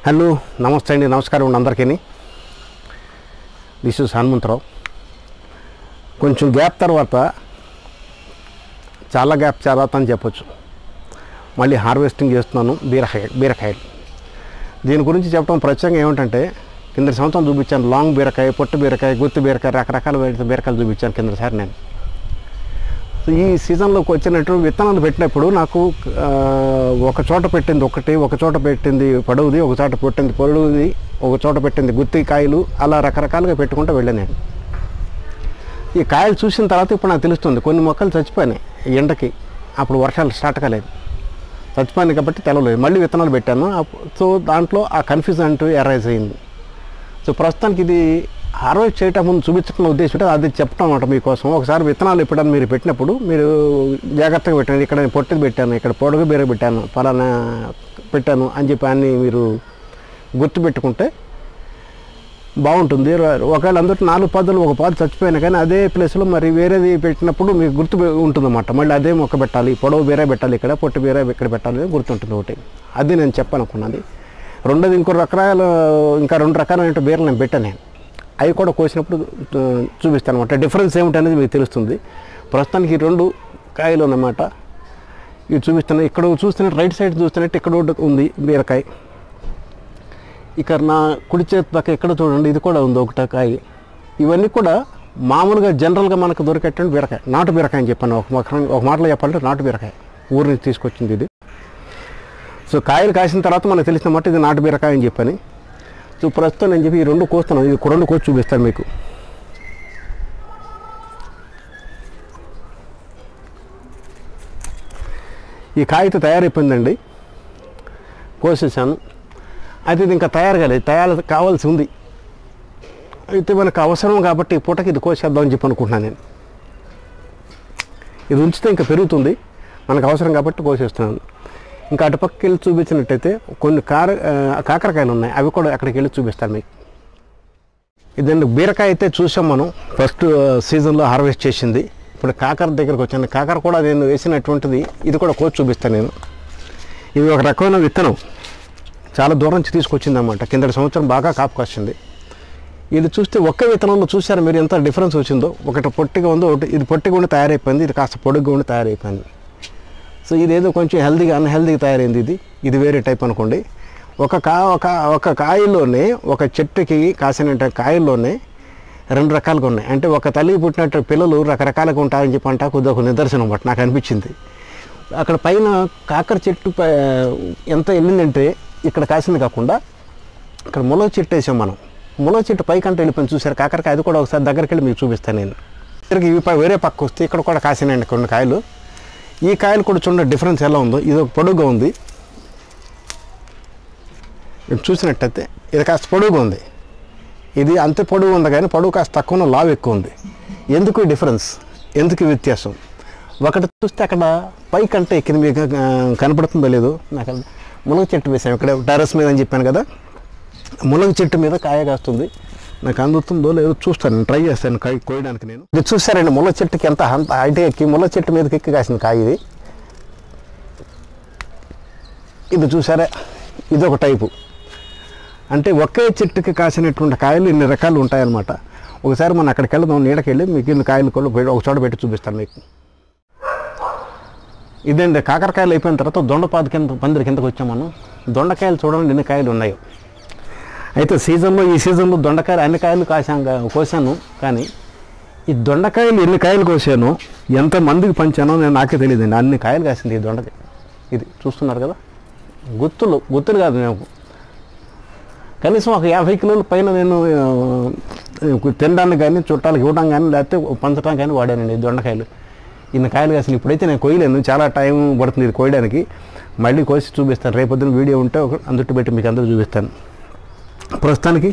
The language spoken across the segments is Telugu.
హలో నమస్తే అండి, నమస్కారం అందరికీ. This is Hanumantharao. కొంచెం గ్యాప్ తర్వాత, చాలా గ్యాప్ తర్వాత అని చెప్పొచ్చు, మళ్ళీ హార్వెస్టింగ్ చేస్తున్నాను బీరకాయలు. దీని గురించి చెప్పడం ప్రత్యేకంగా ఏమిటంటే, కింద సంవత్సరం చూపించాను లాంగ్ బీరకాయ, పొట్టు బీరకాయ, గుత్తి బీరకాయ, రకరకాల బీరకాయలు చూపించాను కిందసారి నేను. ఈ సీజన్లోకి వచ్చినట్టు విత్తనాలు పెట్టినప్పుడు నాకు ఒక చోట పెట్టింది ఒకటి, ఒక చోట పెట్టింది పొడవుది, ఒక చోట పెట్టింది పొడవుది, ఒక చోట పెట్టింది గుత్తి కాయలు, అలా రకరకాలుగా పెట్టుకుంటూ వెళ్ళాను నేను. ఈ కాయలు చూసిన తర్వాత ఇప్పుడు నాకు తెలుస్తుంది, కొన్ని మొక్కలు చచ్చిపోయినాయి ఎండకి, అప్పుడు వర్షాలు స్టార్ట్ కాలేదు, చచ్చిపోయినాయి కాబట్టి తెలవలేదు. మళ్ళీ విత్తనాలు పెట్టాను. సో దాంట్లో ఆ కన్ఫ్యూజన్ అంటూ ఎరైజ్ అయింది. సో ప్రస్తుతానికి ఇది హార్వెస్ట్ చేయటం ముందు చూపించడం ఉద్దేశం అది చెప్పడం అన్నమాట మీకోసం. ఒకసారి విత్తనాలు ఎప్పుడన్నా మీరు పెట్టినప్పుడు మీరు జాగ్రత్తగా పెట్టండి. ఇక్కడ నేను పొట్టిది పెట్టాను, ఇక్కడ పొడుగు బీర పెట్టాను, పలానా పెట్టాను అని చెప్పి అన్నీ మీరు గుర్తుపెట్టుకుంటే బాగుంటుంది. ఒకవేళ అందరూ 4 పాదులు ఒక పాదు చచ్చిపోయినా కానీ అదే ప్లేస్లో మరి వేరేది పెట్టినప్పుడు మీకు గుర్తు ఉంటుందన్నమాట. మళ్ళీ అదే మొక్క పెట్టాలి, పొడవు బీరే పెట్టాలి, ఇక్కడ పొట్టు బీరే ఇక్కడ పెట్టాలి గుర్తుంటుంది ఒకటి. అది నేను చెప్పాలనుకున్నది. రెండోది ఇంకా 2 రకాలైన బీరలు నేను పెట్టాను నేను. అవి కూడా కోసినప్పుడు చూపిస్తాను అనమాట. డిఫరెన్స్ ఏమిటనేది మీకు తెలుస్తుంది. ప్రస్తుతానికి 2 కాయలు అన్నమాట ఇవి చూపిస్తున్నాయి. ఇక్కడ చూస్తున్నట్టు రైట్ సైడ్ చూస్తున్నట్టు ఇక్కడ ఉంది బీరకాయ. ఇక్కడ నా కుడి చేతి పక్క ఎక్కడ చూడండి, ఇది కూడా ఉంది ఒకట కాయ. ఇవన్నీ కూడా మామూలుగా జనరల్గా మనకు దొరికేటువంటి బీరకాయ, నాటు బీరకాయ అని చెప్పాను. ఒక మాటలో చెప్పాలంటే నాటు బీరకాయ, ఊరి నుంచి తీసుకొచ్చింది ఇది. సో కాయలు కాసిన తర్వాత మనకు తెలిసిన మాట ఇది నాటు బీరకాయ అని చెప్పని. సో ప్రస్తుతం నేను చెప్పి ఈ 2 కోస్తున్నాను. ఇది 2 కోసి చూపిస్తాను మీకు. ఈ కాయ అయితే తయారైపోయిందండి, కోసేసాను. అయితే ఇది ఇంకా తయారు కావాల్సి ఉంది. అయితే మనకు అవసరం కాబట్టి పూటకి ఇది కోసేద్దామని చెప్పి అనుకుంటున్నాను నేను. ఇది ఉంచితే ఇంకా పెరుగుతుంది, మనకు అవసరం కాబట్టి కోసేస్తున్నాను. ఇంకా అటుపక్కకి వెళ్ళి చూపించినట్టయితే కొన్ని కాకరకాయలు ఉన్నాయి, అవి కూడా అక్కడికి వెళ్ళి చూపిస్తాను మీకు. ఇదండి బీరకాయ అయితే చూసాం మనం, ఫస్ట్ సీజన్లో హార్వెస్ట్ చేసింది. ఇప్పుడు కాకర దగ్గరకు వచ్చాను. కాకర కూడా నేను వేసినటువంటిది, ఇది కూడా కోసి చూపిస్తాను నేను. ఇది ఒక రకమైన విత్తనం, చాలా దూరం నుంచి తీసుకొచ్చిందన్నమాట. కిందటి సంవత్సరం బాగా కాపు కాసింది. ఇది చూస్తే ఒక్క విత్తనంలో చూసారు మీరు ఎంత డిఫరెన్స్ వచ్చిందో. ఒకటి పొట్టిగా ఉందో, ఇది పొట్టిగా ఉండి తయారైపోయింది, ఇది కాస్త పొడుగ్గా ఉండి తయారైపోయింది. సో ఇదేదో కొంచెం అన్హెల్దీగా తయారైంది. ఇది వేరే టైప్ అనుకోండి. ఒక కాయల్లోనే, ఒక చెట్టుకి కాసిన కాయల్లోనే 2 రకాలుగా ఉన్నాయి. అంటే ఒక తల్లి పుట్టినట్టు పిల్లలు రకరకాలుగా ఉంటారని చెప్పి అంట కొద్దిగా ఒక నిదర్శనం బట్టి నాకు అనిపించింది. అక్కడ పైన కాకర చెట్టు ఎంత వెళ్ళిందంటే ఇక్కడ కాసింది కాకుండా ఇక్కడ ములగ చెట్టు వేసాం మనం. ములగ చెట్టు పైకంటే వెళ్ళిపోయింది చూసారు కాకరకాయ. అది కూడా ఒకసారి దగ్గరికి వెళ్ళి మీకు చూపిస్తాను నేను. ఇవి వేరే పక్క వస్తే ఇక్కడ కూడా కాసినాయండి కొన్ని కాయలు. ఈ కాయలు కూడా చూడండి డిఫరెన్స్ ఎలా ఉందో. ఇది ఒక పొడుగుగా ఉంది, చూసినట్టయితే ఇది కాస్త పొడుగుగా ఉంది. ఇది అంతే పొడుగు ఉంది కానీ పొడుగు కాస్త తక్కువ, లావు ఎక్కువ ఉంది. ఎందుకు ఈ డిఫరెన్స్, ఎందుకు ఈ వ్యత్యాసం? ఒకటి చూస్తే అక్కడ పైకంటే కింద మీకు కనపడుతుందో లేదో. నాకు మునగ చెట్టు వేసాము ఇక్కడ టెర్రస్ మీద అని చెప్పాను కదా. మునగ చెట్టు మీద కాయ కాస్తుంది. నాకు అందుతుందో లేదో చూస్తాను, నేను ట్రై చేస్తాను కాయ కోయడానికి. నేను ఇది చూసారండి, ముళ్ళ చెట్టుకి ఎంత హైట్ ఎక్కి ముళ్ళ చెట్టు మీదకి ఎక్కి కాసింది కాయ. ఇది చూసారా, ఇది ఒక టైపు. అంటే ఒకే చెట్టుకి కాసినటువంటి కాయలు ఇన్ని రకాలు ఉంటాయన్నమాట. ఒకసారి మనం అక్కడికి వెళ్దాం, నీడకి వెళ్ళి మీకు ఇన్ని కాయలు కూడా ఒక చోట పెట్టి చూపిస్తాను మీకు. ఇదండి కాకరకాయలు అయిపోయిన తర్వాత దొండపాదు పందిరి కిందకి వచ్చాం మనం. దొండకాయలు చూడండి ఎన్ని కాయలు ఉన్నాయో. అయితే ఈ సీజన్లో దొండకాయలు అన్ని కాయలు కోసాను. కానీ ఈ దొండకాయలు ఎన్ని కాయలు కోసానో, ఎంతమందికి పంచానో నాకే తెలియదండి. అన్ని కాయలు కాసింది ఈ దొండకాయ. ఇది చూస్తున్నారు కదా, గుత్తులు కాదు, మేము కనీసం ఒక 50 కిలోల పైన నేను తినడానికి కానీ, చుట్టాలకు ఇవ్వడం కానీ, లేకపోతే పంచడానికి కానీ వాడానండి ఈ దొండకాయలు. ఇన్ని కాయలు కాసిన. ఇప్పుడైతే నేను కోయలేను, చాలా టైం పడుతుంది ఇది కోయడానికి. మళ్ళీ కోసి చూపిస్తాను, రేపొద్దున వీడియో ఉంటే అందుట్టు పెట్టి మీకు అందరూ చూపిస్తాను. ప్రస్తుతానికి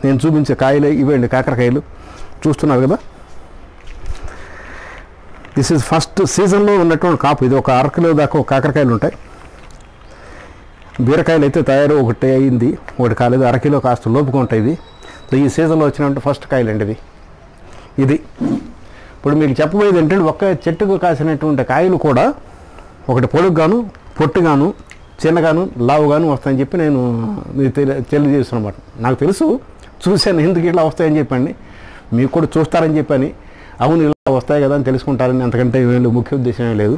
నేను చూపించే కాయలు ఇవ్వండి కాకరకాయలు, చూస్తున్నారు కదా. దిస్ ఈజ్ ఫస్ట్ సీజన్లో ఉన్నటువంటి కాపు. ఇది ఒక 1/2 కిలో దాకా ఒక కాకరకాయలు ఉంటాయి. బీరకాయలు అయితే తయారు, ఒకటి అయింది, ఒకటి కాలేదు. 1/2 కిలో కాస్త లోపుగా ఉంటాయి ఇది. సో ఈ సీజన్లో వచ్చినటువంటి ఫస్ట్ కాయలు అండి ఇది. ఇప్పుడు మీకు చెప్పబోయేది ఏంటంటే, ఒక్క చెట్టుకు కాసినటువంటి కాయలు కూడా ఒకటి పొడుగ్గాను పొట్టుగాను చిన్నగాను లావుగాను వస్తాయని చెప్పి నేను మీకు తెలియజేస్తున్నాను అన్నమాట. నాకు తెలుసు, చూశాను ఎందుకు ఇట్లా వస్తాయని చెప్పండి, మీకు కూడా చూస్తారని చెప్పని, అవును ఇలా వస్తాయి కదా అని తెలుసుకుంటారని, అంతకంటే వీళ్ళు ముఖ్య ఉద్దేశం లేదు.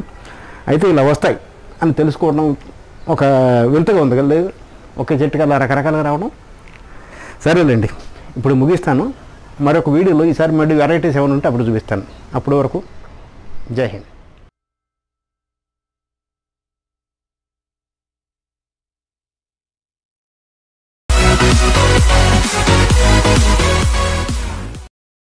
అయితే ఇలా వస్తాయి అని తెలుసుకోవడం ఒక వింతగా ఉంది కదా, లేదు ఒకే చెట్టుకి అలా రకరకాలుగా రావడం. సరేలేండి, ఇప్పుడు ముగిస్తాను. మరొక వీడియోలో ఈసారి మళ్ళీ వెరైటీస్ ఏమైనా ఉంటే అప్పుడు చూపిస్తాను. అప్పటి వరకు జై హింద్.